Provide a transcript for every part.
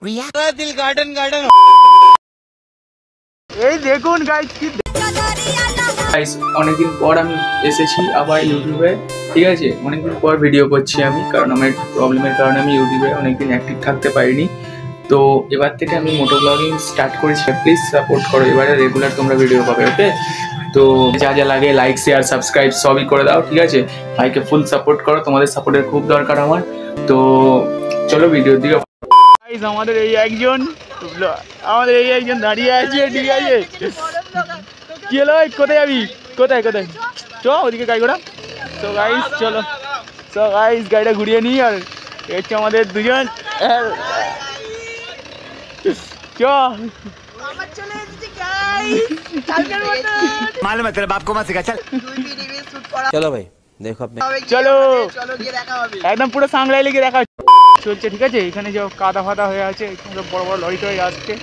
दिल garden garden এই দেখুন গাইস কি গাইস অনেকদিন পর আমি এসেছি আবার ইউটিউবে, ঠিক আছে। অনেকদিন পর ভিডিও করছি আমি, কারণ আমার একটু প্রবলেমের কারণে আমি ইউটিউবে অনেকদিন অ্যাক্টিভ থাকতে পারিনি। তো এবার থেকে আমি মোটো ব্লগিং স্টার্ট করেছি, প্লিজ সাপোর্ট করো, এবারে রেগুলার তোমরা ভিডিও পাবে, ওকে। তো যা যা লাগে লাইক শেয়ার সাবস্ক্রাইব সবই করে দাও, ঠিক আছে। ভাইকে ফুল সাপোর্ট করো, তোমাদের সাপোর্টের খুব দরকার আমার। তো চলো ভিডিওর দিকে। গাইস আমাদের এই একজন দাঁড়িয়ে আছে, ঠিক আছে। কি হলো, কোথায় যাবি, কোথায় কোথায় চ ওদিকে গাড়ি ঘোড়া। তো গাইস চলো, তো গাইস গাড়িটা ঘুরিয়ে নিই। আর হচ্ছে আমাদের দুজন, চ मालूम है तेरे बाप को मत सिखा चल। चलो भाई देखो अपने, চলো একদম পুরো সাংলাই লেগে দেখা চলছে, ঠিক আছে। এখানে যে কাদা ফাদা হয়ে আছে, এখানে বড় বড় লরি টরি আসছে,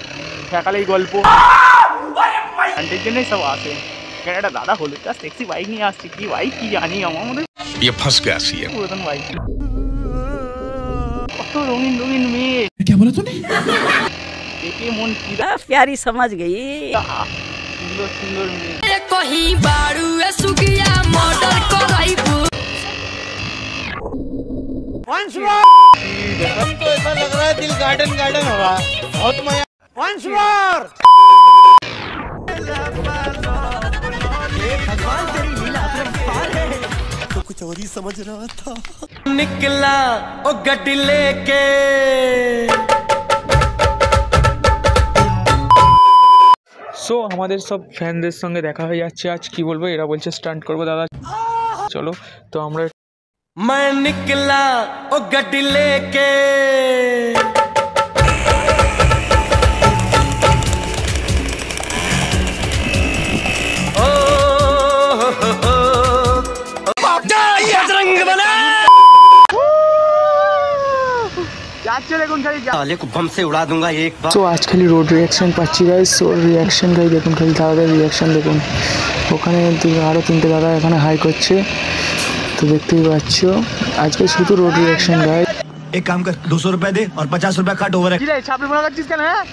ঠেকালেই গল্প আন্টির জন্যই সব আসে। এখানে একটা দাদা হলুদ সেক্সি বাইক নিয়ে আসছে, কি বাইক কি জানি, আমার মধ্যে পুরাতন বাইক। কত রঙিন রঙিন মেয়ে, দেখে মন কি प्यारी समझ गई। সুন্দর সুন্দর মেয়ে। कहीं बारू सुगिया मॉडल कराइबू तो ऐसा लग रहा है दिल गार्डन गार्डन हो रहा है, बहुत मजा। वंस मोर भगवान तेरी लीला अपरंपार है, तो कुछ और ही समझ रहा था। निकला ओ गड्डी लेके সো আমাদের সব ফ্যানদের সঙ্গে দেখা হয়ে যাচ্ছে আজ, কি বলবো, এরা বলছে স্টান্ট করবো দাদা, চলো। তো আমরা मैं निकला ओ गड्डी लेके ओ बजरंग बना যাচ্ছে দেখুন খালি साले को बम से उड़ा दूंगा एक बार। তো আজ খালি রোড রিয়াকশন পাচ্ছি গাইস, ওর রিয়াকশন গাই দেখুন, খালি দাদাদের রিয়াকশন দেখুন। ওখানে আরও তিনটে দাদা এখানে হাই করছে, তো দেখতেই পাচ্ছ আজকে শুধু রোড রিয়াকশন গাই। एक काम कर 200 रुपए दे और 50 रुपए काट ओवर। কি রে ছাপড়ি মোনা করছিস কেন, হ্যাঁ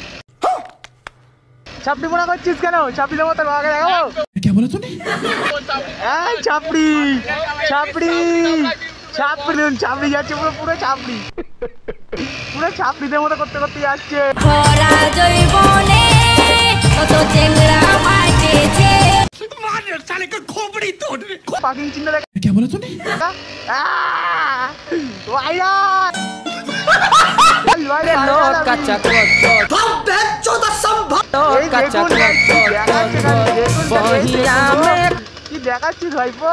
ছাপড়ি মোনা করছিস কেন, ছাপড়ি দেবো তোর বাবাকে দেখাবো। क्या बोला तूने? এই ছাপড়ি ছাপড়ি ছাপড়ি ছাপড়ি যাচ্ছে, পুরো পুরো ছাপড়ি, পুরো ছাপড়িদের মতো করতে করতে যাচ্ছে। ভরা জৈবনে কত চেংড়া মাঠেছে मार साले का खोपड़ी तोड़। পাকিং চিহ্ন দেখ। क्या बोला तूने? কি দেখাচ্ছিস ভাইপো,